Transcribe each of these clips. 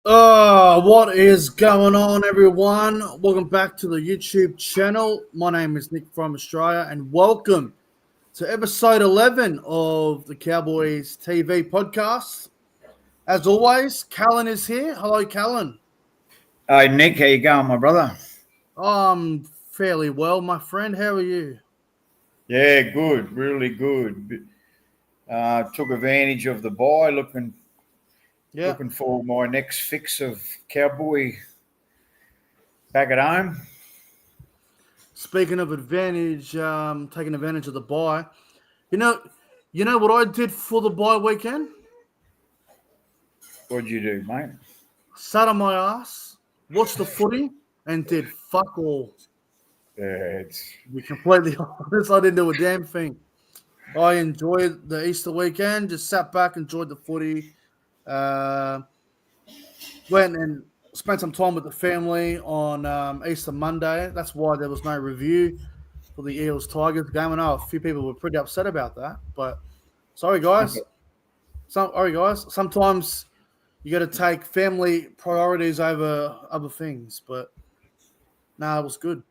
What is going on, everyone? Welcome back to the YouTube channel. My name is Nick from Australia, and welcome to episode 11 of the Cowboys TV podcast. As always, Callan is here. Hello, Callan. Hey Nick, how you going, my brother? I'm fairly well, my friend. How are you? Yeah, good, really good. Took advantage of the bye, Yeah. looking for my next fix of cowboy back at home. Speaking of advantage, taking advantage of the bye. You know, you know what I did for the bye weekend? What'd you do, mate? Sat on my ass, watched the footy, and did fuck all. Yeah, it's To be completely honest, I didn't do a damn thing. I enjoyed the Easter weekend, just sat back, enjoyed the footy, uh, went and spent some time with the family on Easter Monday. That's why there was no review for the Eels Tigers game. I know a few people were pretty upset about that, but sorry guys. Sorry guys. Sometimes you got to take family priorities over other things, but no, it was good.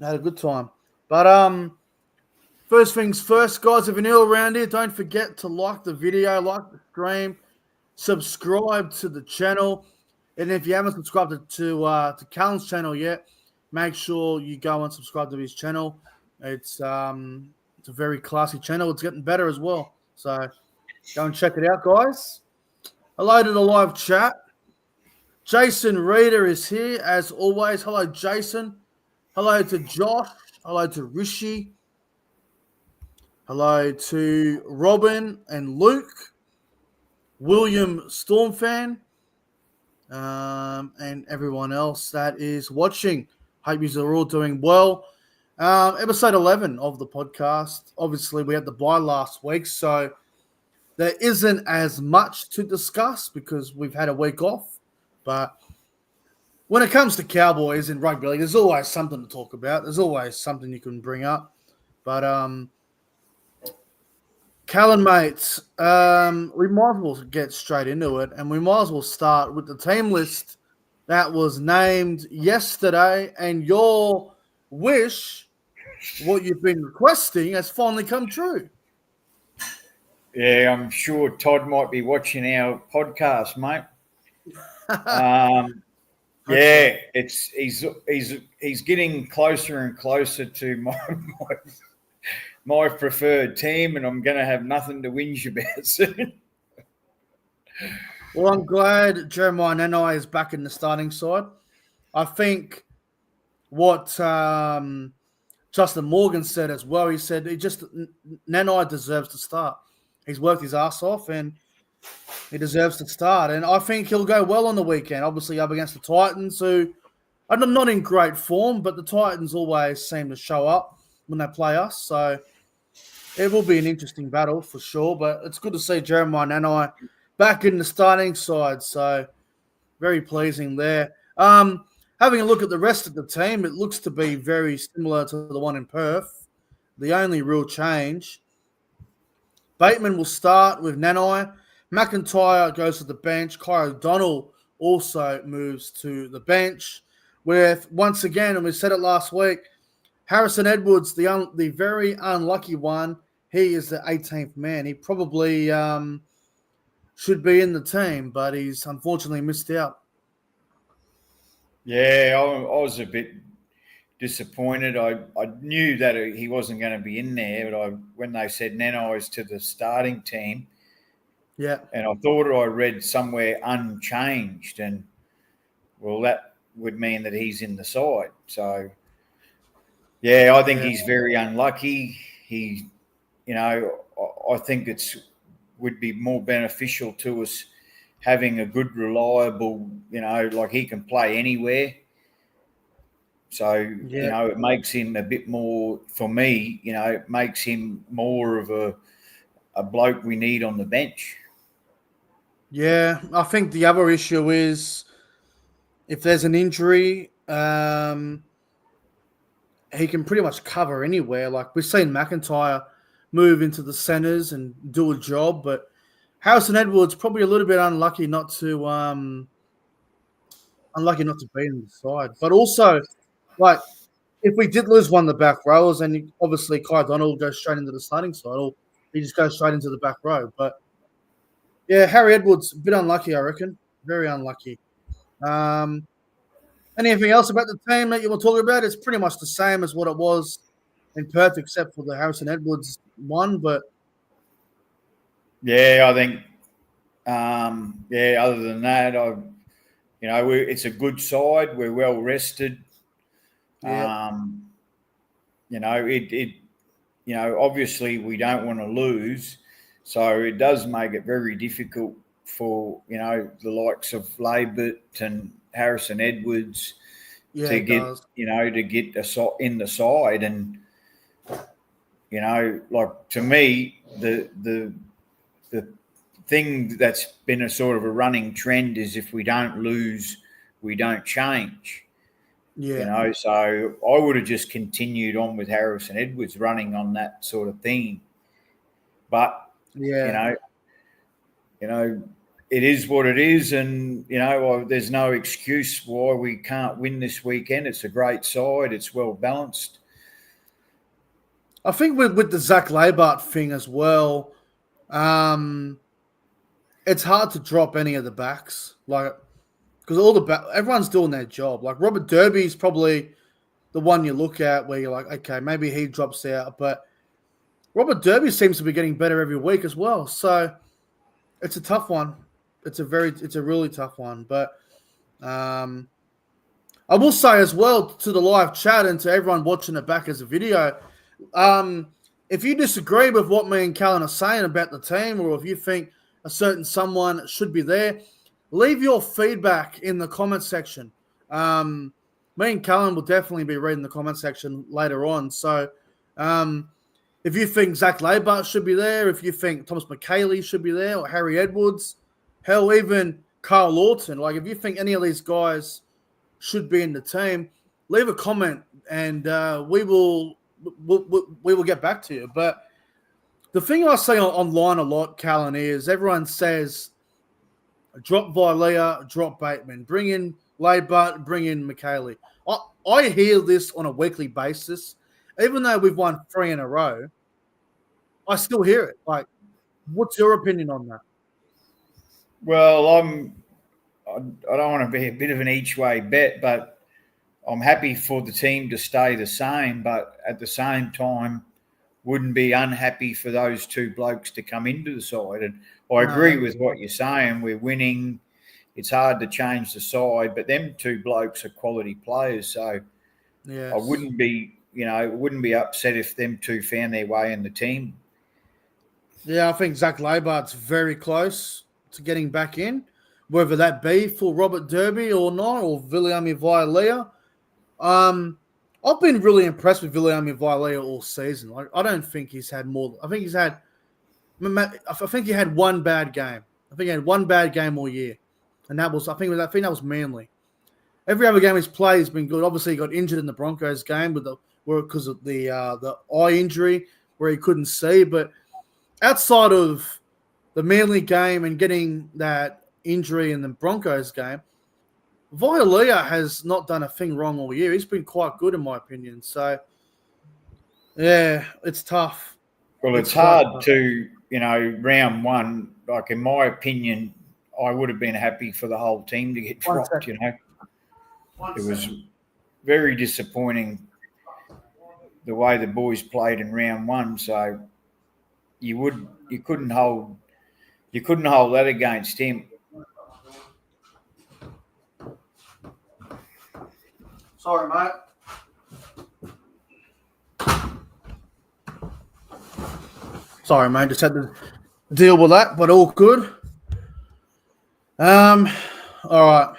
I had a good time. But first things first, guys, if you're new around here, don't forget to like the video, like the stream, subscribe to the channel. And if you haven't subscribed to Callan's channel yet, make sure you go and subscribe to his channel. It's a very classy channel. It's getting better as well. So go and check it out, guys. Hello to the live chat. Jason Reader is here as always. Hello, Jason. Hello to Josh. Hello to Rishi. Hello to Robin and Luke, William Stormfan, and everyone else that is watching. Hope you are all doing well. Episode 11 of the podcast. Obviously, we had the bye last week, so there isn't as much to discuss because we've had a week off. But when it comes to Cowboys and rugby league, there's always something to talk about. There's always something you can bring up. But Callan, mates, we might as well get straight into it, and we might as well start with the team list that was named yesterday, and your wish, what you've been requesting, has finally come true. Yeah, I'm sure Todd might be watching our podcast, mate. Yeah, he's getting closer and closer to my preferred team, and I'm going to have nothing to whinge about soon. Well, I'm glad Jeremiah Nanai is back in the starting side. I think what Justin Morgan said as well, he said Nanai deserves to start. He's worked his ass off, and he deserves to start. And I think he'll go well on the weekend, obviously up against the Titans, who are not in great form, but the Titans always seem to show up when they play us. So it will be an interesting battle for sure, but it's good to see Jeremiah Nanai back in the starting side. So very pleasing there. Having a look at the rest of the team, it looks to be very similar to the one in Perth. The only real change, Bateman will start with Nanai. McIntyre goes to the bench. Kai O'Donnell also moves to the bench. With, once again, and we said it last week, Harrison Edwards, the very unlucky one, he is the 18th man. He probably should be in the team, but he's unfortunately missed out. Yeah, I was a bit disappointed. I knew that he wasn't going to be in there, but when they said Nanai's to the starting team, yeah, and I thought I read somewhere unchanged, and well, that would mean that he's in the side. So, yeah, I think he's very unlucky. I think would be more beneficial to us having a good, reliable, like he can play anywhere. So, it makes him a bit more, for me, it makes him more of a bloke we need on the bench. Yeah, I think the other issue is if there's an injury, he can pretty much cover anywhere. Like we've seen McIntyre move into the centres and do a job, but Harrison Edwards probably a little bit unlucky not to unlucky not to be in the side. But also, like, if we did lose one of the back rowers, and obviously Kai Donald goes straight into the starting side, or he just goes straight into the back row. But yeah, Harry Edwards, a bit unlucky, I reckon. Very unlucky. Anything else about the team that you want to talk about? It's pretty much the same as what it was in Perth, except for the Harrison Edwards one. But yeah, I think, other than that, it's a good side. We're well rested. yeah, Obviously we don't want to lose, so it does make it very difficult for the likes of Labert and Harrison Edwards yeah, to it get does. in the side, and like, to me, the thing that's been a sort of a running trend is if we don't lose, we don't change. Yeah, So I would have just continued on with Harrison Edwards running on that sort of thing. But you yeah. know, it is what it is, and there's no excuse why we can't win this weekend. It's a great side. It's well balanced. I think with the Zach Labart thing as well, it's hard to drop any of the backs, like, because everyone's doing their job. Like Robert Derby's probably the one you look at where you're like, okay, maybe he drops out, but Robert Derby seems to be getting better every week as well. So it's a tough one. It's a really tough one. But I will say as well to the live chat and to everyone watching it back as a video, if you disagree with what me and Callan are saying about the team, or if you think a certain someone should be there, leave your feedback in the comment section. Me and Callan will definitely be reading the comment section later on. So if you think Zach Labart should be there, if you think Thomas McKaylee should be there, or Harry Edwards, hell, even Carl Lawton, like if you think any of these guys should be in the team, leave a comment and we will get back to you. But the thing I see online a lot, Callan, is everyone says drop Vilea, drop Bateman, bring in Labart, bring in McKaylee. I hear this on a weekly basis. Even though we've won 3 in a row, I still hear it. Like, what's your opinion on that? Well, I don't want to be a bit of an each way bet, but I'm happy for the team to stay the same. But at the same time, wouldn't be unhappy for those two blokes to come into the side. And I agree with what you're saying. We're winning. It's hard to change the side, but them two blokes are quality players. So Yes. I wouldn't be upset if them two found their way in the team. Yeah, I think Zach Labart's very close to getting back in, whether that be for Robert Derby or not, or Viliami Vilea. I've been really impressed with Viliami Vilea all season. Like, I don't think he's had more. I think he had one bad game. I think he had one bad game all year, and that was I think that was Manly. Every other game he's played has been good. Obviously, he got injured in the Broncos game because of the eye injury where he couldn't see. But outside of the Manly game and getting that injury in the Broncos game, Vilea has not done a thing wrong all year. He's been quite good in my opinion. So, yeah, it's tough. Well, it's hard to, round one, like in my opinion, I would have been happy for the whole team to get dropped, It was very disappointing the way the boys played in round one. So you couldn't hold that against him. Sorry, mate. Sorry, mate. Just had to deal with that, but all good. All right.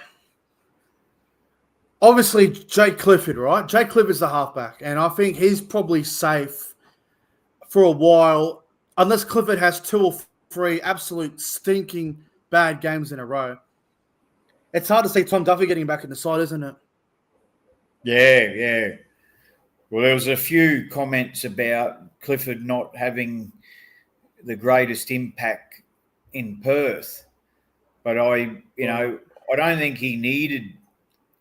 Obviously, Jake Clifford, right? Jake Clifford's the halfback, and I think he's probably safe for a while, unless Clifford has 2 or 3 absolute stinking bad games in a row. It's hard to see Tom Duffy getting back in the side, isn't it? Yeah. Well, there was a few comments about Clifford not having the greatest impact in Perth, but I don't think he needed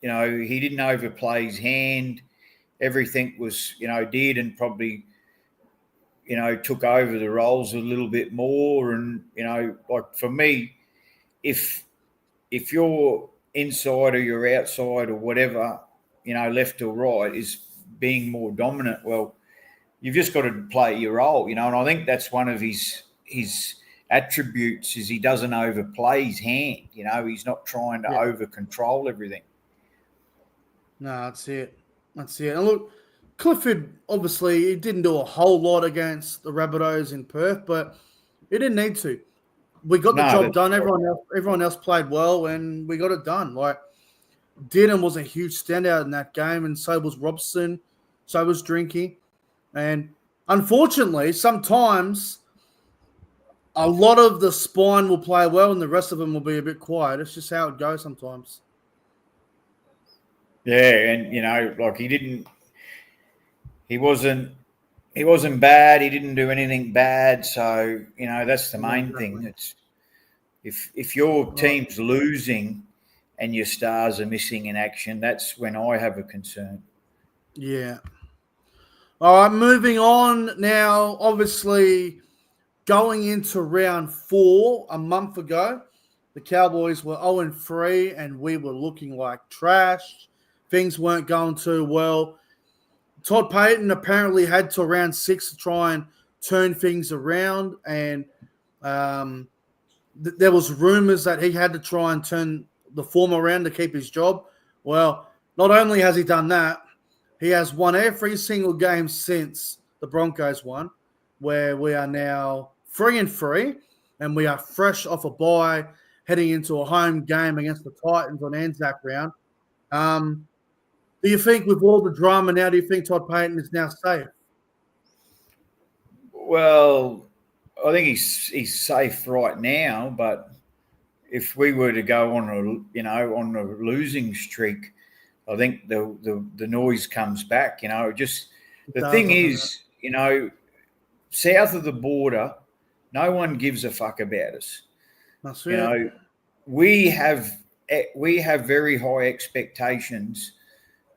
he didn't overplay his hand. Everything was, did, and probably, took over the roles a little bit more. And, like for me, if you're inside or you're outside or whatever, left or right is being more dominant, well, you've just got to play your role, and I think that's one of his attributes is he doesn't overplay his hand. He's not trying to over control everything. No, that's it. That's it. And look, Clifford, obviously, he didn't do a whole lot against the Rabbitohs in Perth, but he didn't need to. We got the job done. Everyone else played well, and we got it done. Like, Dearden was a huge standout in that game, and so was Robson, so was Drinky. And unfortunately, sometimes a lot of the spine will play well, and the rest of them will be a bit quiet. It's just how it goes sometimes. Yeah, and like he wasn't bad. He didn't do anything bad. So that's the main thing. It's if your team's losing and your stars are missing in action, that's when I have a concern. Yeah. All right, moving on now. Obviously, going into round 4 a month ago, the Cowboys were 0-3, and we were looking like trash. Things weren't going too well. Todd Payton apparently had to round 6 to try and turn things around, and there was rumors that he had to try and turn the form around to keep his job. Well, not only has he done that, he has won every single game since the Broncos won, where we are now 3-3, and we are fresh off a bye, heading into a home game against the Titans on Anzac round. Do you think with all the drama now, do you think Todd Payton is now safe? Well, I think he's safe right now, but if we were to go on a losing streak, I think the noise comes back. Just the thing is, south of the border, no one gives a fuck about us. That's it. We have very high expectations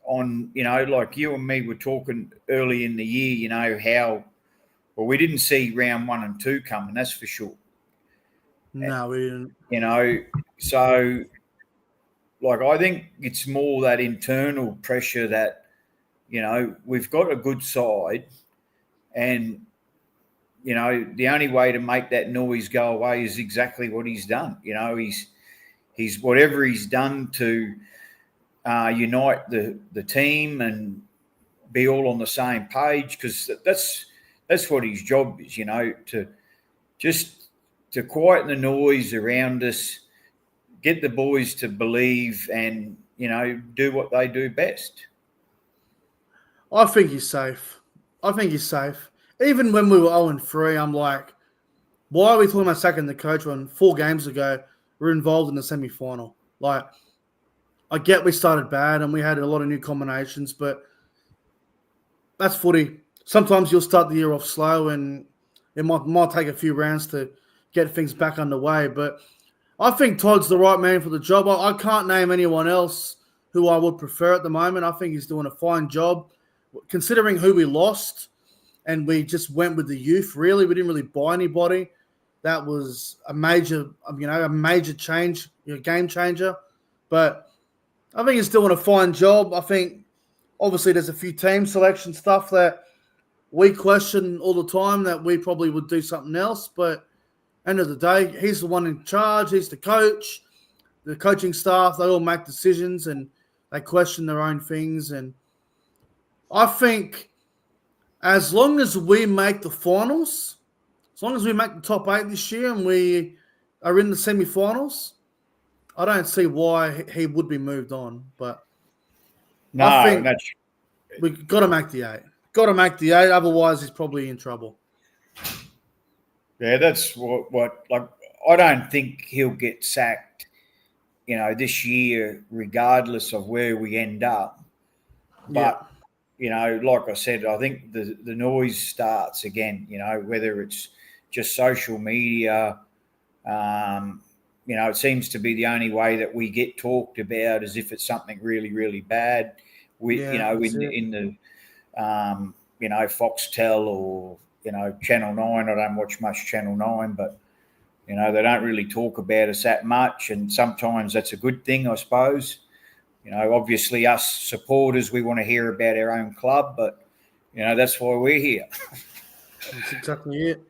on, like you and me were talking early in the year, how we didn't see round 1 and 2 coming, that's for sure. No, we didn't. So like I think it's more that internal pressure that, we've got a good side, and the only way to make that noise go away is exactly what he's done. He's whatever he's done to unite the team and be all on the same page, because that's what his job is, to quieten the noise around us, get the boys to believe, and do what they do best. I think he's safe. Even when we were 0-3, I'm like, why are we talking about sacking the coach when 4 games ago we were involved in the semi-final? Like, I get we started bad and we had a lot of new combinations, but that's footy. Sometimes you'll start the year off slow, and it might take a few rounds to get things back underway. But I think Todd's the right man for the job. I can't name anyone else who I would prefer at the moment. I think he's doing a fine job, considering who we lost, and we just went with the youth. Really, we didn't really buy anybody. That was a major change, game changer. But I think he's doing a fine job. I think obviously there's a few team selection stuff that we question all the time that we probably would do something else. But end of the day, he's the one in charge. He's the coach. The coaching staff, they all make decisions and they question their own things. And I think as long as we make the finals, as long as we make the top 8 this year and we are in the semi-finals, I don't see why he would be moved on. But I think we've got to make the 8. Got to make the 8, otherwise he's probably in trouble. Yeah, that's what like I don't think he'll get sacked, this year, regardless of where we end up. But like I said, I think the noise starts again. Whether it's just social media, it seems to be the only way that we get talked about, as if it's something really, really bad. That's it. In the Foxtel or Channel 9. I don't watch much Channel 9, but they don't really talk about us that much, and sometimes that's a good thing, I suppose. Obviously us supporters, we want to hear about our own club, but that's why we're here. That's exactly it.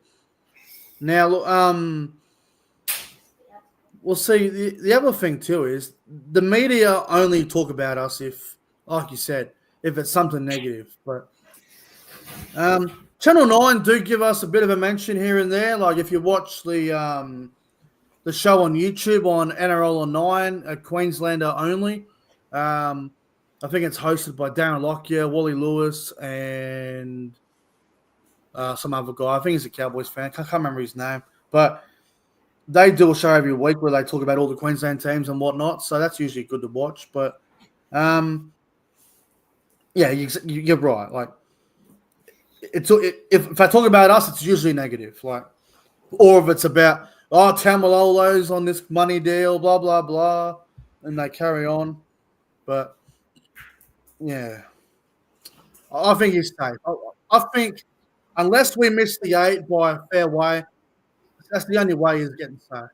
Now, look, we'll see. The other thing too is the media only talk about us if, like you said, if it's something negative. But Channel 9 do give us a bit of a mention here and there. Like if you watch the show on YouTube on NRL on 9, a Queenslander only. I think it's hosted by Darren Lockyer, Wally Lewis, and some other guy. I think he's a Cowboys fan. I can't remember his name. But they do a show every week where they talk about all the Queensland teams and whatnot. So that's usually good to watch. But, yeah, you're right. Like, if I talk about us, it's usually negative. Like, or if it's about, Tamalolo's on this money deal, blah, blah, blah, and they carry on. But, yeah, I think he's safe. I think unless we miss the 8 by a fair way, that's the only way he's getting safe.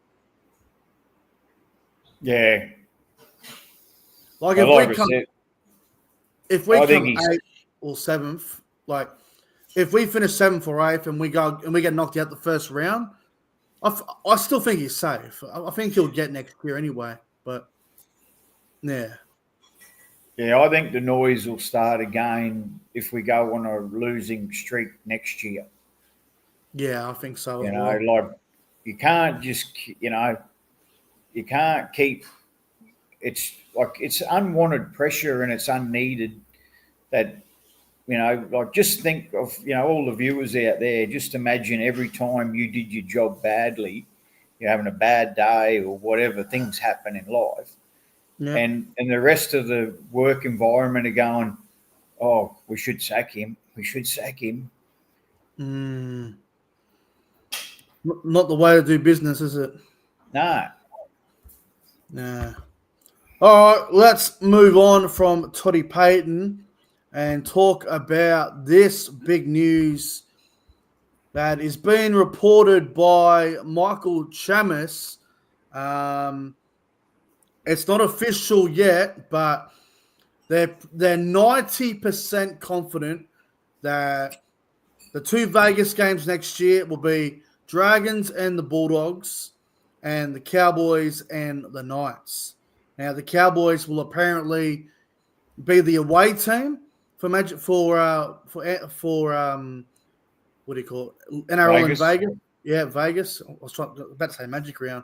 Yeah. Like if we come 8th or 7th, like if we finish 7th or 8th and we get knocked out the first round, I still think he's safe. I think he'll get next year anyway. But yeah. Yeah, I think the noise will start again if we go on a losing streak next year. Yeah, I think so. Like you can't just, you can't keep. It's like it's unwanted pressure and it's unneeded. That like just think of all the viewers out there. Just imagine every time you did your job badly, you're having a bad day or whatever, things happen in life. Yeah. And the rest of the work environment are going, oh, we should sack him. We should sack him. Not the way to do business, is it? No. Nah. All right, let's move on from Toddy Payton and talk about this big news that is being reported by Michael Chamis. It's not official yet, but they're 90% confident that the 2 Vegas games next year will be Dragons and the Bulldogs, and the Cowboys and the Knights. Now the Cowboys will apparently be the away team for what do you call it? NRL Vegas. in Vegas. Yeah, Vegas. I was about to say Magic Round.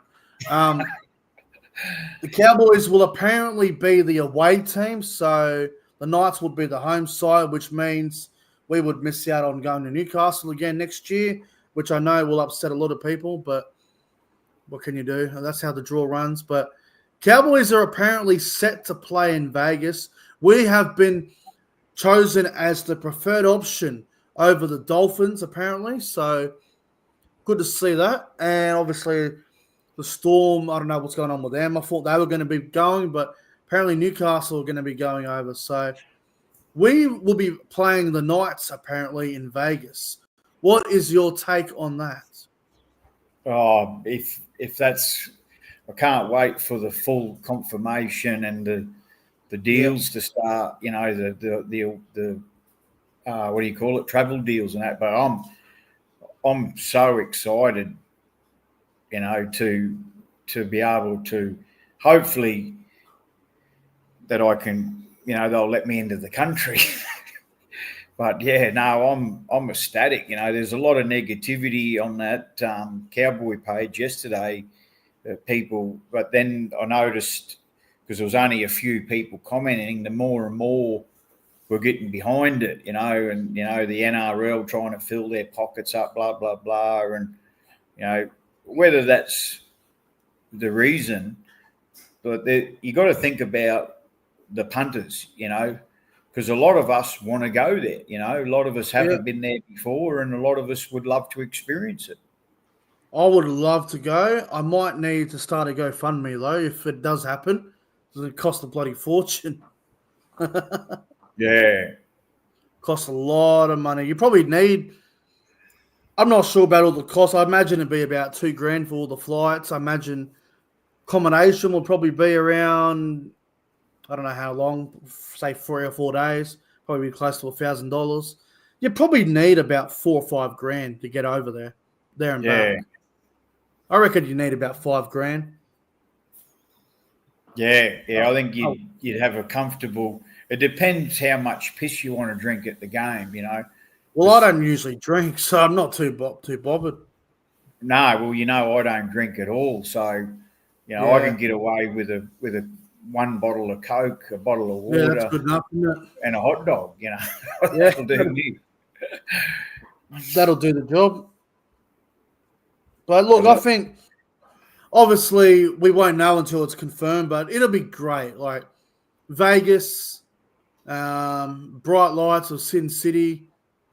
The Cowboys will apparently be the away team, so the Knights would be the home side, which means we would miss out on going to Newcastle again next year, which I know will upset a lot of people, but what can you do? That's how the draw runs. But Cowboys are apparently set to play in Vegas. We have been chosen as the preferred option over the Dolphins, apparently, so good to see that. And obviously the Storm, I don't know what's going on with them. I thought they were going to be going, but apparently Newcastle are going to be going over. So we will be playing the Knights apparently in Vegas. What is your take on that? Oh, if that's, I can't wait for the full confirmation and the deals to start. The what do you call it? Travel deals and that. But I'm so excited. To be able to hopefully that I can, they'll let me into the country. But yeah, no, I'm ecstatic. There's a lot of negativity on that Cowboy page yesterday, people. But then I noticed, because there was only a few people commenting, the more and more were getting behind it, and the NRL trying to fill their pockets up, blah blah blah, and whether that's the reason, but you got to think about the punters, because a lot of us want to go there. A lot of us haven't been there before, and a lot of us would love to experience it. I would love to go. I might need to start a GoFundMe though if it does happen. It costs a bloody fortune. Yeah. Costs a lot of money. You probably need. I'm not sure about all the costs. I imagine it'd be about $2,000 for all the flights. I imagine accommodation will probably be around. I don't know how long. Say 3 or 4 days. Probably be close to $1,000. You probably need about $4 or $5 to get over there and Yeah. back. I reckon you need about $5,000. Yeah. Yeah. I think Oh, you'd have a comfortable. It depends how much piss you want to drink at the game, well, I don't usually drink, so I'm not too bothered. No, well, I don't drink at all, so I Yeah, can get away with a one bottle of Coke, a bottle of yeah, that's water, good enough, isn't it? and a hot dog. Yeah, That'll do me. that'll do the job. But look, But I think obviously we won't know until it's confirmed, but it'll be great. Like Vegas, bright lights of Sin City.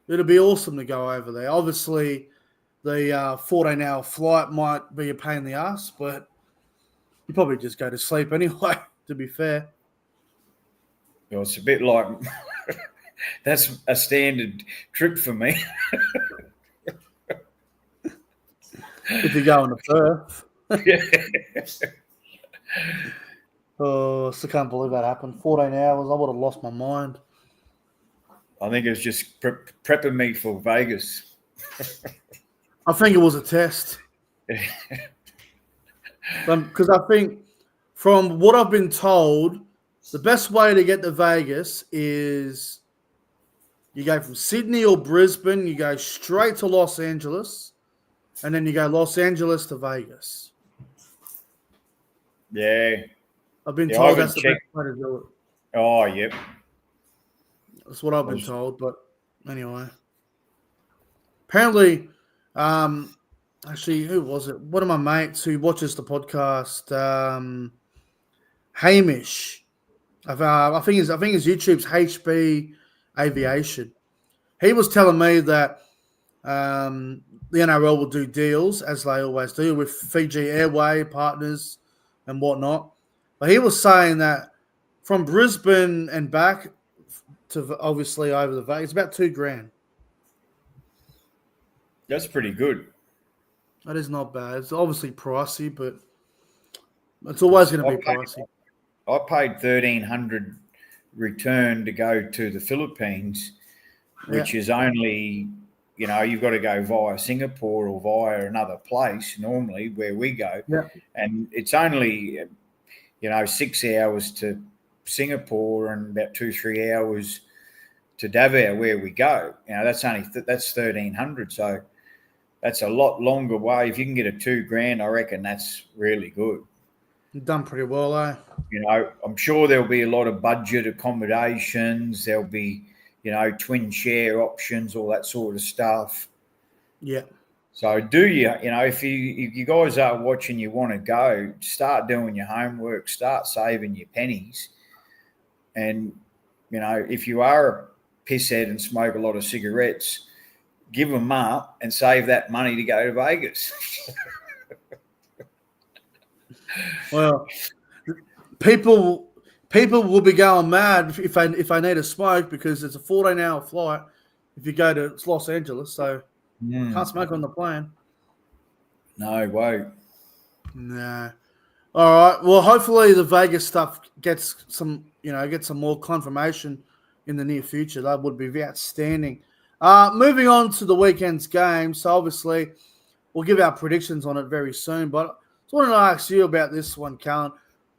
It'll be awesome to go over there. Obviously, the 14-hour flight might be a pain in the ass, but you probably just go to sleep anyway, to be fair. it's a bit like that's a standard trip for me. If you go on the Perth. Yeah. Oh, I still can't believe that happened. 14 hours, I would have lost my mind. I think it's just prepping me for Vegas. I think it was a test. Because I think from what I've been told, the best way to get to Vegas is you go from Sydney or Brisbane, you go straight to Los Angeles, and then you go Los Angeles to Vegas. Yeah. I've been Yeah, I told haven't that's the best checked. way to do it. Oh, yep. That's what I've been told, but anyway. Apparently, actually, who was it? One of my mates who watches the podcast, Hamish. I think his YouTube's HB Aviation. He was telling me that the NRL will do deals as they always do with Fiji Airway partners and whatnot. But he was saying that from Brisbane and back to obviously over the Vegas, it's about $2,000. That's pretty good. That is not bad. It's obviously pricey, but it's always going to be pricey. I paid 1,300 return to go to the Philippines, which is only, you've got to go via Singapore or via another place normally where we go. Yeah. And it's only, 6 hours to Singapore and about 2-3 hours to Davao where we go. That's 1,300. So that's a lot longer way. If you can get a $2,000, I reckon that's really good. You've done pretty well, eh? I'm sure there'll be a lot of budget accommodations. There'll be, twin share options, all that sort of stuff. Yeah. So if you guys are watching, you want to go, start doing your homework, start saving your pennies. And, if you are a pisshead and smoke a lot of cigarettes, give them up and save that money to go to Vegas. Well, people will be going mad if they need a smoke because it's a 14-hour flight if you go to Los Angeles, so can't smoke on the plane. No, won't. Nah. All right. Well, hopefully the Vegas stuff gets some more confirmation in the near future. That would be outstanding. Moving on to the weekend's game. So obviously we'll give our predictions on it very soon, but I wanted to ask you about this one, Callan.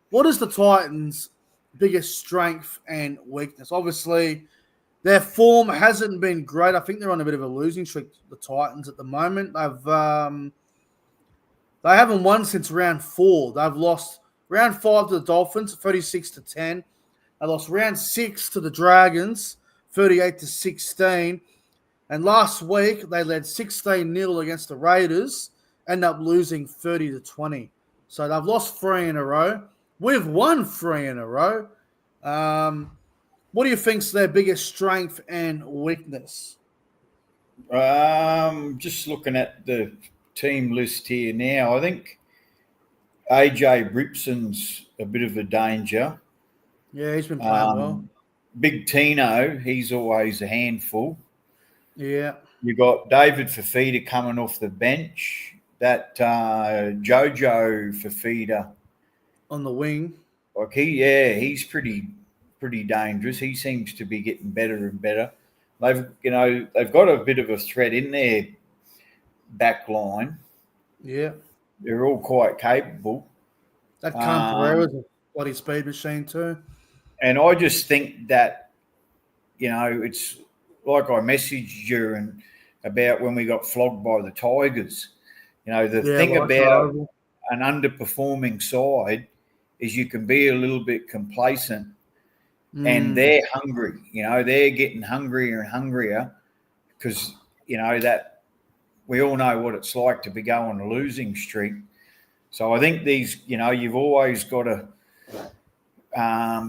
What is the Titans' biggest strength and weakness? Obviously, their form hasn't been great. I think they're on a bit of a losing streak, the Titans, at the moment. They haven't won since round 4. They've lost round 5 to the Dolphins, 36-10. They lost round 6 to the Dragons, 38-16. And last week, they led 16-0 against the Raiders, ended up losing 30-20. So they've lost 3 in a row. We've won 3 in a row. What do you think's their biggest strength and weakness? Just looking at the team list here now. I think AJ Bripson's a bit of a danger. Yeah, he's been playing well. Big Tino, he's always a handful. Yeah. You got David Fafita coming off the bench. That Jojo Fafita On the wing. like he's pretty dangerous. He seems to be getting better and better. They've got a bit of a threat in their back line. Yeah. They're all quite capable. That Pereira's a bloody speed machine too. And I just think that, it's like I messaged you about when we got flogged by the Tigers. The thing about an underperforming side is you can be a little bit complacent, and they're hungry. They're getting hungrier and hungrier because, that we all know what it's like to be going on a losing streak. So I think you've always got to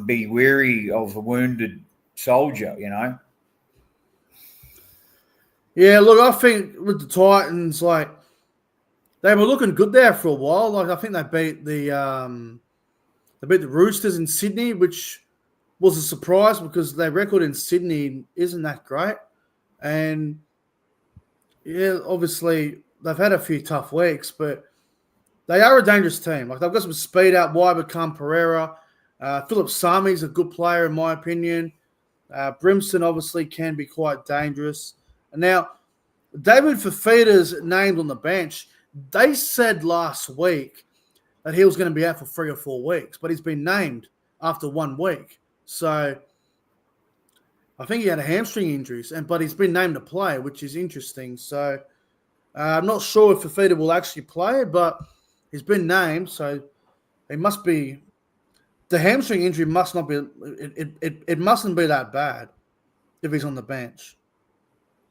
be wary of a wounded soldier, Yeah, look, I think with the Titans, they were looking good there for a while. I think they beat the Roosters in Sydney, which was a surprise because their record in Sydney isn't that great. And yeah, obviously they've had a few tough weeks, but they are a dangerous team. They've got some speed out wide with Pereira. Philip Sami's a good player in my opinion. Brimson obviously can be quite dangerous. And now David Fafita's named on the bench. They said last week that he was going to be out for 3 or 4 weeks, but he's been named after 1 week. So I think he had a hamstring injury, but he's been named to play, which is interesting. So I'm not sure if Fafita will actually play, but he's been named, so he must be. The hamstring injury must not be. It mustn't be that bad if he's on the bench.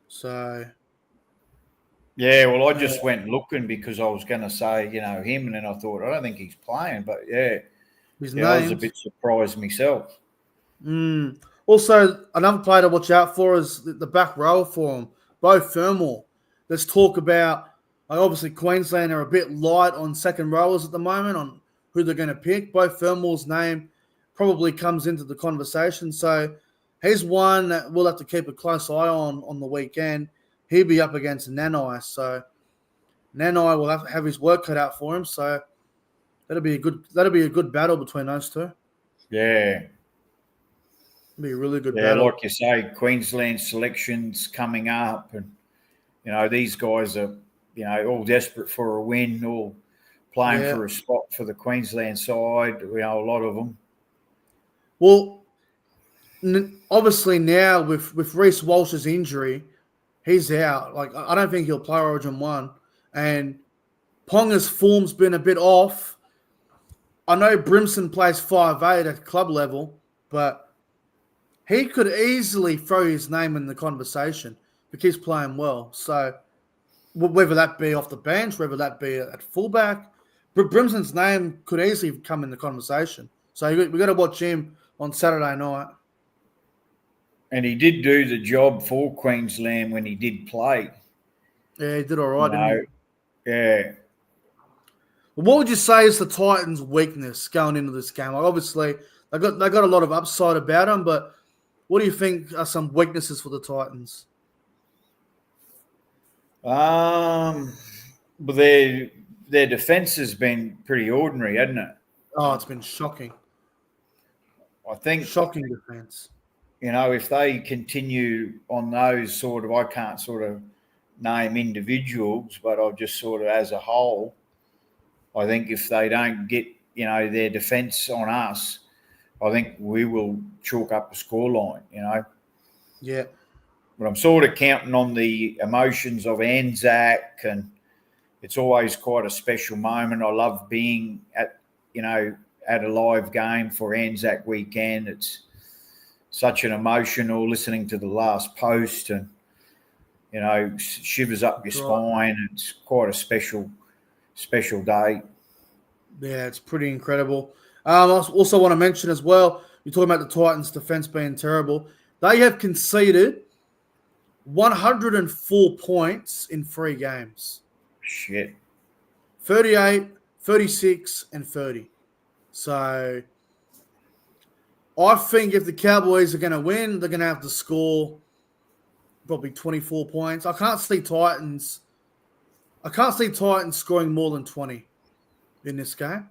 So. Yeah, well, I just went looking because I was going to say, him, and then I thought, I don't think he's playing, but I was a bit surprised myself. Also, another player to watch out for is the back row for him, Bo Fermor. Let's talk about, obviously, Queensland are a bit light on second rowers at the moment on who they're going to pick. Bo Fermor's name probably comes into the conversation, so he's one that we'll have to keep a close eye on the weekend. He'll be up against Nanai, so Nanai will have his work cut out for him. So that'll be a good battle between those two. Yeah, it'll be a really good battle. Like you say, Queensland selections coming up, and these guys are all desperate for a win, all playing for a spot for the Queensland side. A lot of them. Well, obviously now with Reece Walsh's injury. He's out. I don't think he'll play Origin 1. And Ponga's form's been a bit off. I know Brimson plays 5'8" at club level, but he could easily throw his name in the conversation because he's playing well. So whether that be off the bench, whether that be at fullback, Brimson's name could easily come in the conversation. So we've got to watch him on Saturday night. And he did do the job for Queensland when he did play. Yeah, he did all right, didn't he? Yeah. Well, what would you say is the Titans' weakness going into this game? Obviously, they got a lot of upside about them, but what do you think are some weaknesses for the Titans? But their defense has been pretty ordinary, hasn't it? Oh, it's been shocking. I think shocking defense. If they continue on those I can't name individuals, but I'll just as a whole, I think if they don't get, their defence on us, I think we will chalk up a scoreline, Yeah. But I'm counting on the emotions of Anzac, and it's always quite a special moment. I love being at a live game for Anzac weekend. It's such an emotional, listening to the last post and, shivers up your spine. It's quite a special day. Yeah, it's pretty incredible. I also want to mention as well, you're talking about the Titans' defense being terrible. They have conceded 104 points in 3 games. Shit. 38, 36, and 30. So I think if the Cowboys are going to win, they're going to have to score probably 24 points. I can't see Titans scoring more than 20 in this game.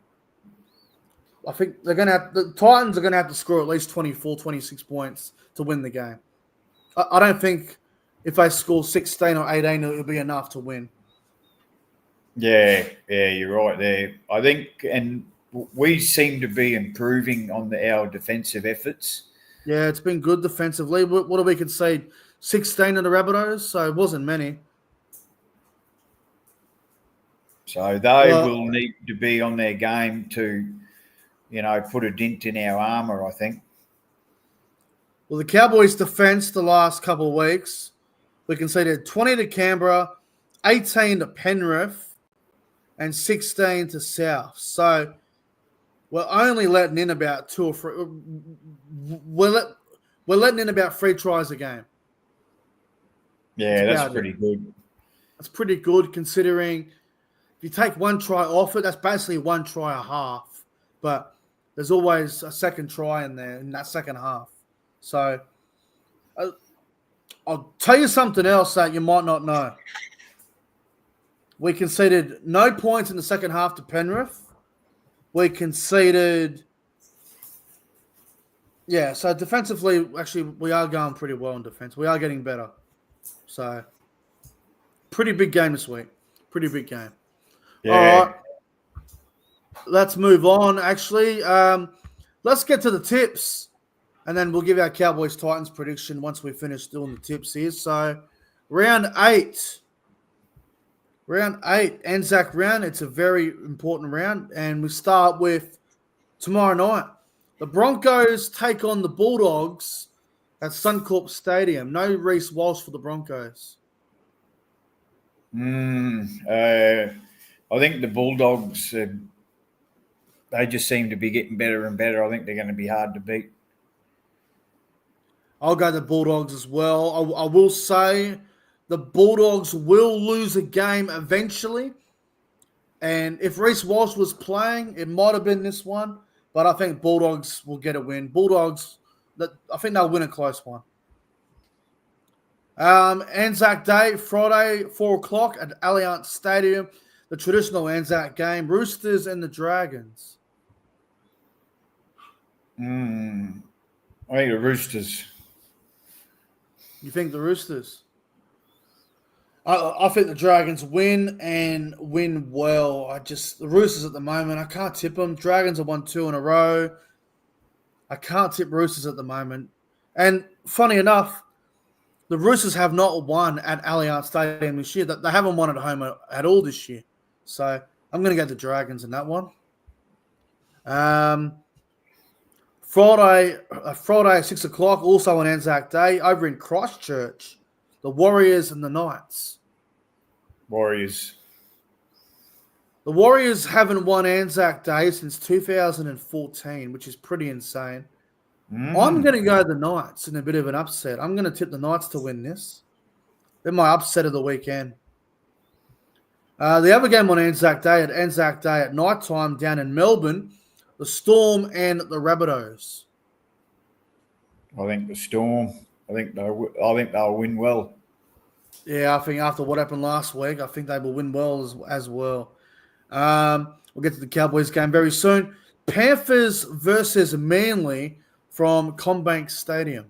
I think the Titans are going to have to score at least 24, 26 points to win the game. I don't think if they score 16 or 18, it'll be enough to win. Yeah, you're right there. I think, and we seem to be improving on our defensive efforts. Yeah, it's been good defensively. What do we concede? 16 of the Rabbitohs, so it wasn't many. So they will need to be on their game to, put a dent in our armour, I think. Well, the Cowboys' defence the last couple of weeks, we conceded 20 to Canberra, 18 to Penrith, and 16 to South. So we're only letting in about 2 or 3. We're letting in about 3 tries a game. Yeah, that's pretty good. That's pretty good considering if you take 1 try off it, that's basically 1 try a half. But there's always a second try in there in that second half. So I'll tell you something else that you might not know. We conceded no points in the second half to Penrith. We conceded, so defensively, actually, we are going pretty well in defense. We are getting better. So, pretty big game this week. Pretty big game. Yeah. All right. Let's move on, actually. Let's get to the tips, and then we'll give our Cowboys-Titans prediction once we finish doing the tips here. So, round 8. Round 8, Anzac round. It's a very important round, and we start with tomorrow night. The Broncos take on the Bulldogs at Suncorp Stadium. No Reece Walsh for the Broncos. I think the Bulldogs, they just seem to be getting better and better. I think they're going to be hard to beat. I'll go the Bulldogs as well. I will say the Bulldogs will lose a game eventually. And if Reece Walsh was playing, it might have been this one. But I think Bulldogs will get a win. Bulldogs, I think they'll win a close one. Anzac Day, Friday, 4 o'clock at Allianz Stadium. The traditional Anzac game. Roosters and the Dragons. I think the Roosters. You think the Roosters? I think the Dragons win and win well. The Roosters at the moment, I can't tip them. Dragons have won 2 in a row. I can't tip Roosters at the moment. And funny enough, the Roosters have not won at Allianz Stadium this year. They haven't won at home at all this year. So I'm going to go the Dragons in that one. Friday at 6 o'clock, also on Anzac Day, over in Christchurch. The Warriors and the Knights. Warriors. The Warriors haven't won Anzac Day since 2014, which is pretty insane. I'm going to go the Knights in a bit of an upset. I'm going to tip the Knights to win this. They're my upset of the weekend. The other game on Anzac Day at night time down in Melbourne, the Storm and the Rabbitohs. I think the Storm. I think they'll win well. Yeah, I think after what happened last week, I think they will win well as well. We'll get to the Cowboys game very soon. Panthers versus Manly from Combank Stadium.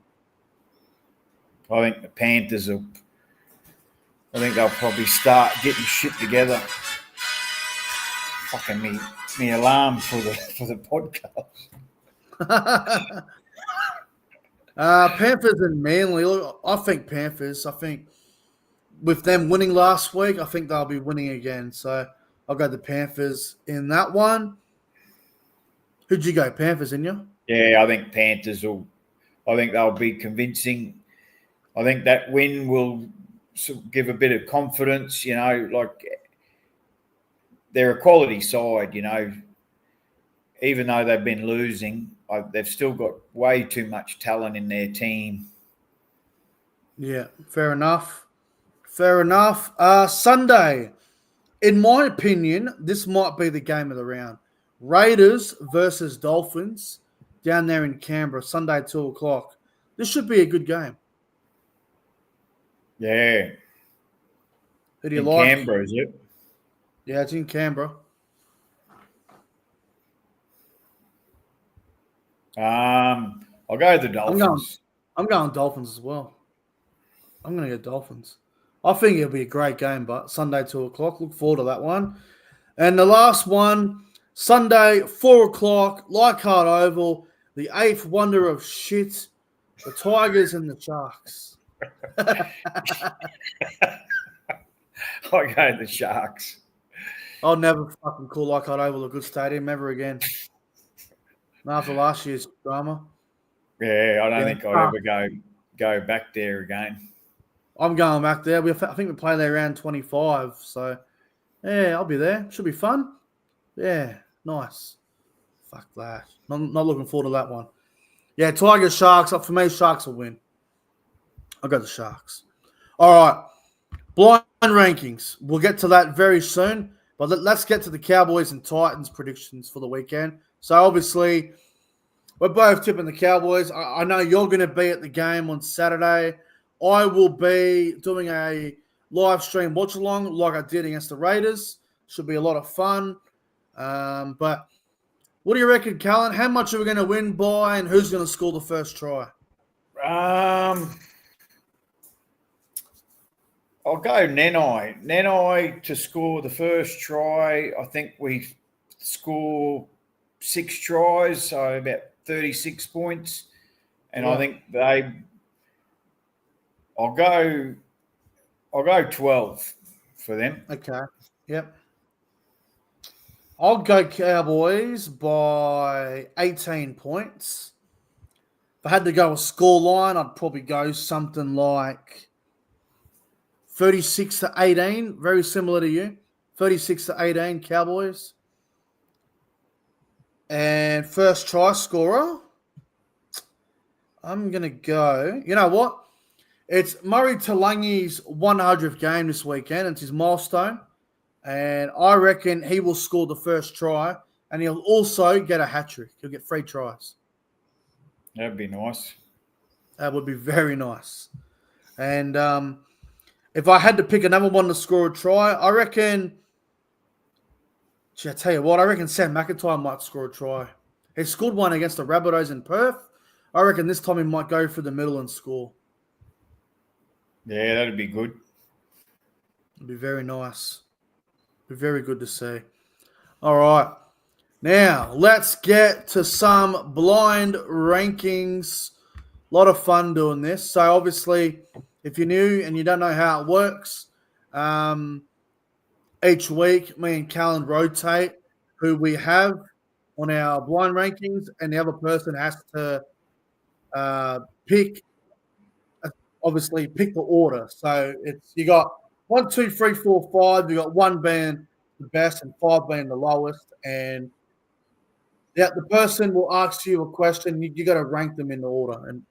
I think the Panthers will. I think they'll probably start getting shit together. Fucking me alarm for the podcast. Panthers and Manly. Look, I think Panthers. I think with them winning last week, I think they'll be winning again. So I'll go the Panthers in that one. Who'd you go? Panthers, in you? Yeah, I think Panthers will. I think they'll be convincing. I think that win will give a bit of confidence. Like they're a quality side. Even though they've been losing, they've still got way too much talent in their team. Yeah, fair enough. Sunday, In my opinion, this might be the game of the round. Raiders versus Dolphins down there in Canberra, Sunday, 2 o'clock. This should be a good game. Yeah. Who do you In like? Canberra, is it? Yeah, it's in Canberra. I'll go with the Dolphins. I'm going Dolphins as well. I'm going to go Dolphins. I think it'll be a great game, but Sunday, 2 o'clock. Look forward to that one. And the last one, Sunday, 4 o'clock, Leichhardt Oval, the eighth wonder of shit, the Tigers and the Sharks. I'll go the Sharks. I'll never fucking call Leichhardt Oval a good stadium ever again. Not after last year's drama. Yeah, I don't think I'd ever go back there again. I'm going back there. I think we play there around 25. So, yeah, I'll be there. Should be fun. Yeah, nice. Fuck that. Not looking forward to that one. Yeah, Tigers, Sharks. For me, Sharks will win. I'll go the Sharks. All right. Blind rankings. We'll get to that very soon. But let's get to the Cowboys and Titans predictions for the weekend. So, obviously, we're both tipping the Cowboys. I know you're going to be at the game on Saturday. I will be doing a live stream watch along like I did against the Raiders. Should be a lot of fun. But what do you reckon, Callan? How much are we going to win by, and who's going to score the first try? I'll go Nenai. Nenai to score the first try. I think we score 6 tries, so about 36 points. And I think I'll go 12 for them. Okay. Yep. I'll go Cowboys by 18 points. If I had to go a score line, I'd probably go something like 36-18, very similar to you. 36-18 Cowboys. And first try scorer, I'm going to go, you know what? It's Murray Talangi's 100th game this weekend. It's his milestone. And I reckon he will score the first try, and he'll also get a hat-trick. He'll get 3 tries. That'd be nice. That would be very nice. And if I had to pick another one to score a try, I reckon, I tell you what, I reckon Sam McIntyre might score a try. He scored one against the Rabbitohs in Perth. I reckon this time he might go through the middle and score. Yeah, that'd be good. It'd be very nice. Be very good to see. All right. Now, let's get to some blind rankings. A lot of fun doing this. So, obviously, if you're new and you don't know how it works, each week, me and Callan rotate who we have on our blind rankings, and the other person has to pick the order. So, you got 1, 2, 3, 4, 5. You got 1 being the best and 5 being the lowest. And the person will ask you a question. You got to rank them in the order. And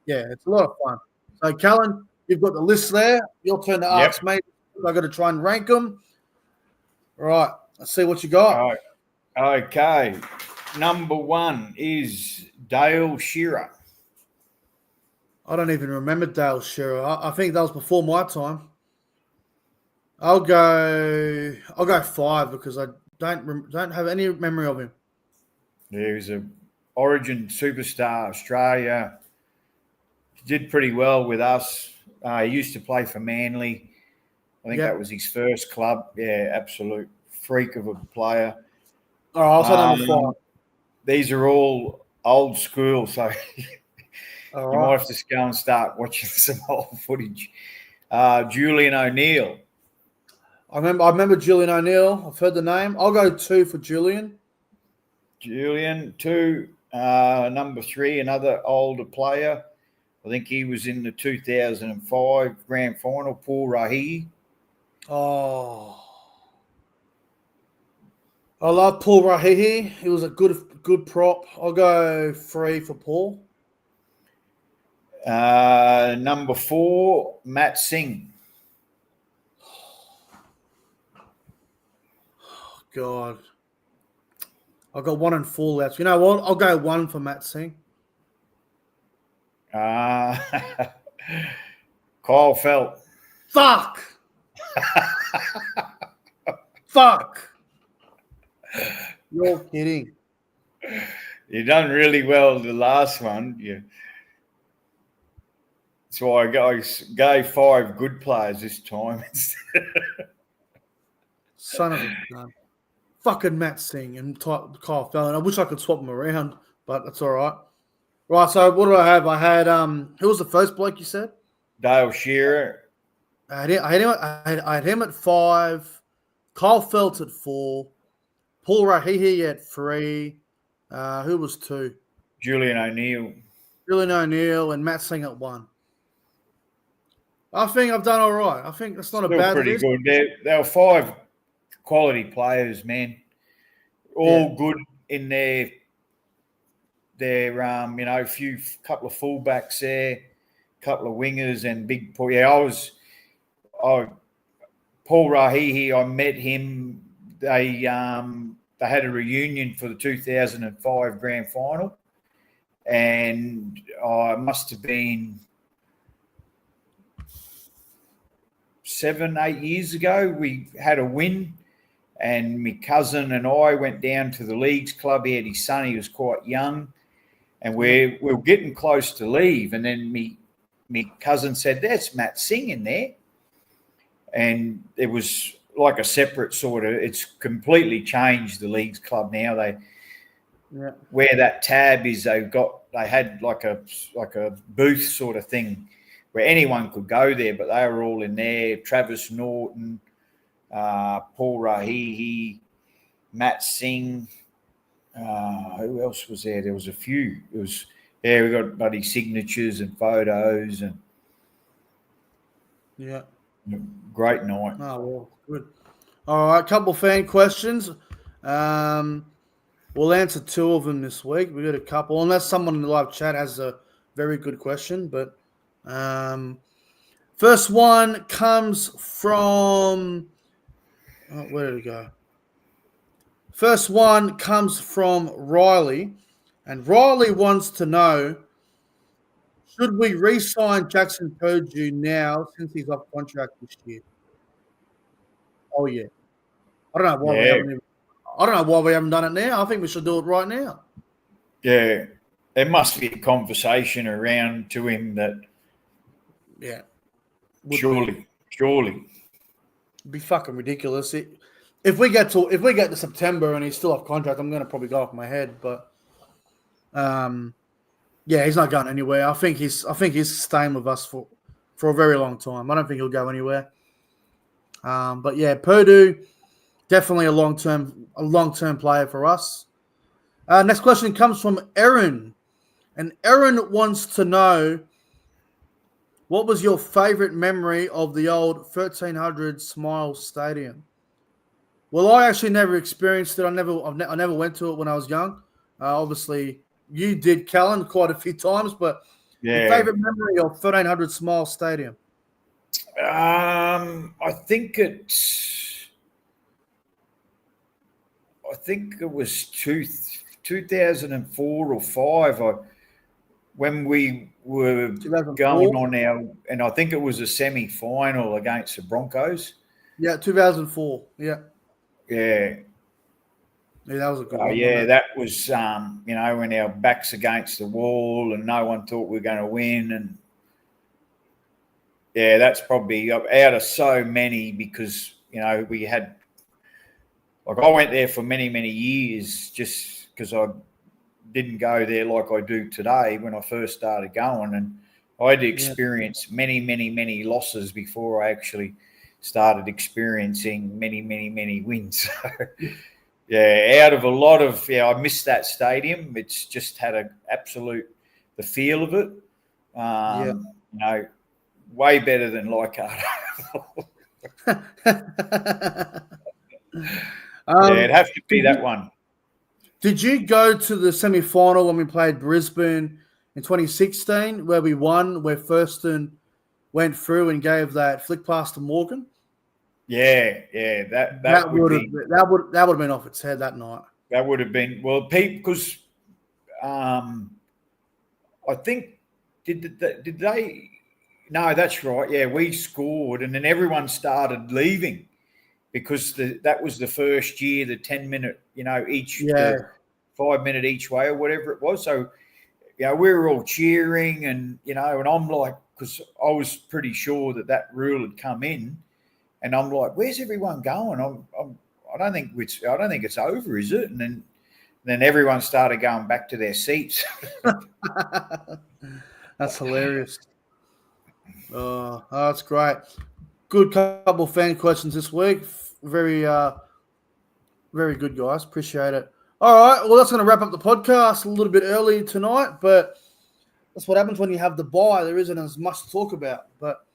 yeah, it's a lot of fun. So, Callan, you've got the list there. Your turn to ask me. I've got to try and rank them. All right. Let's see what you got. All right. Okay. Number 1 is Dale Shearer. I don't even remember Dale Shearer. I think that was before my time. I'll go 5 because I don't have any memory of him. Yeah, he was an Origin superstar, Australia. He did pretty well with us. He used to play for Manly. I think that was his first club. Yeah, absolute freak of a player. All right, I'll say number 5. These are all old school, so All you might have to go and start watching some old footage. Julian O'Neill. I remember Julian O'Neill. I've heard the name. I'll go 2 for Julian. Julian, 2. Number 3, another older player. I think he was in the 2005 grand final, Paul Rahi. Oh. I love Paul Rahihi. He was a good prop. I'll go 3 for Paul. Number 4, Matt Singh. God. I've got 1 and 4 left. You know what? I'll go 1 for Matt Singh. Kyle Felt. Fuck! Fuck! You're kidding. You done really well the last one. That's why I gave 5 good players this time. Son of a gun. Fucking Matt Singh and Kyle Fallon. I wish I could swap them around, but that's all right. Right, so what do I have? I had who was the first bloke you said? Dale Shearer. I had him at 5, Kyle Felt at 4, Paul Rahihi at 3. Who was 2? Julian O'Neill. Julian O'Neill and Matt Singh at 1. I think I've done all right. I think that's not a bad Pretty list. good. They were 5 quality players, man. All good in their couple of fullbacks there, couple of wingers and big. Yeah, Paul Rahihi. I met him. They had a reunion for the 2005 grand final, and I must have been 7, 8 years ago. We had a win, and my cousin and I went down to the Leagues Club. He had his son. He was quite young, and we were getting close to leave. And then my cousin said, "That's Matt Singh in there," and it was like a separate sort of. It's completely changed the Leagues Club now. Where that tab is, they had like a booth sort of thing where anyone could go there, but they were all in there. Travis Norton, Paul Rahihi, Matt Singh. Who else was there? There was a few. We got bloody signatures and photos and great night. Oh well, good. All right, couple fan questions. We'll answer 2 of them this week. We got a couple, unless someone in the live chat has a very good question. But first one comes from where did it go? First one comes from Riley, and Riley wants to know: should we re-sign Jackson Purdue now since he's off contract this year? Oh yeah, I don't know why we haven't done it now. I think we should do it right now. Yeah, there must be a conversation around to him that. Yeah, surely, it'd be fucking ridiculous. If we get to September and he's still off contract, I'm going to probably go off my head. But yeah, he's not going anywhere. I think he's staying with us for a very long time. I don't think he'll go anywhere. But yeah, Purdue, definitely a long-term player for us. Next question comes from Aaron, and Aaron wants to know: what was your favorite memory of the old 1300 Smile Stadium? Well, I actually never experienced it. I never went to it when I was young. Obviously, you did, Callan, quite a few times. But your favorite memory of 1300 Smile Stadium? I think it was 2004 or 5. When we were going on and I think it was a semi-final against the Broncos. Yeah, 2004. Yeah. Yeah. Yeah, that was a good one. Yeah, that was, when our backs against the wall and no one thought we were going to win. And yeah, that's probably out of so many because, we had, like I went there for many, many years just because I didn't go there like I do today when I first started going. And I had to experience many, many, many losses before I actually started experiencing many, many, many wins. Yeah, out of a lot of, I missed that stadium. It's just had the feel of it. Way better than Leichhardt. It'd have to be that one. Did you go to the semi-final when we played Brisbane in 2016 where we won, where Thurston went through and gave that flick pass to Morgan? Yeah. That would have been off its head that night. That would have been because I think did they? No, that's right. Yeah, we scored, and then everyone started leaving because that was the first year, the 10-minute, the 5-minute each way or whatever it was. So, we were all cheering, and and I'm like, because I was pretty sure that rule had come in, and I'm like, where's everyone going? I don't think it's over, is it? And then everyone started going back to their seats. That's hilarious. Oh, that's great. Good couple of fan questions this week. Very, very good, guys. Appreciate it. All right. Well, that's going to wrap up the podcast a little bit early tonight, but that's what happens when you have the bye. There isn't as much to talk about. But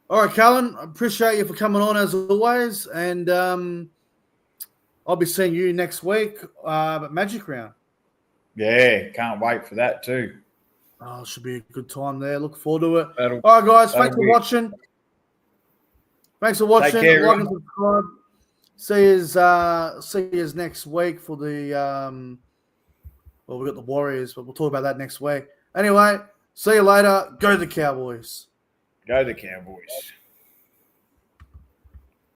all right, Callan, I appreciate you for coming on as always, and I'll be seeing you next week at Magic Round. Yeah, can't wait for that too. Oh, it should be a good time there. Look forward to it. All right, guys. Thanks for watching. Thanks for watching. Take care, like and subscribe. See you next week for the well, we've got the Warriors, but we'll talk about that next week. Anyway, see you later. Go the Cowboys. Go the Cowboys.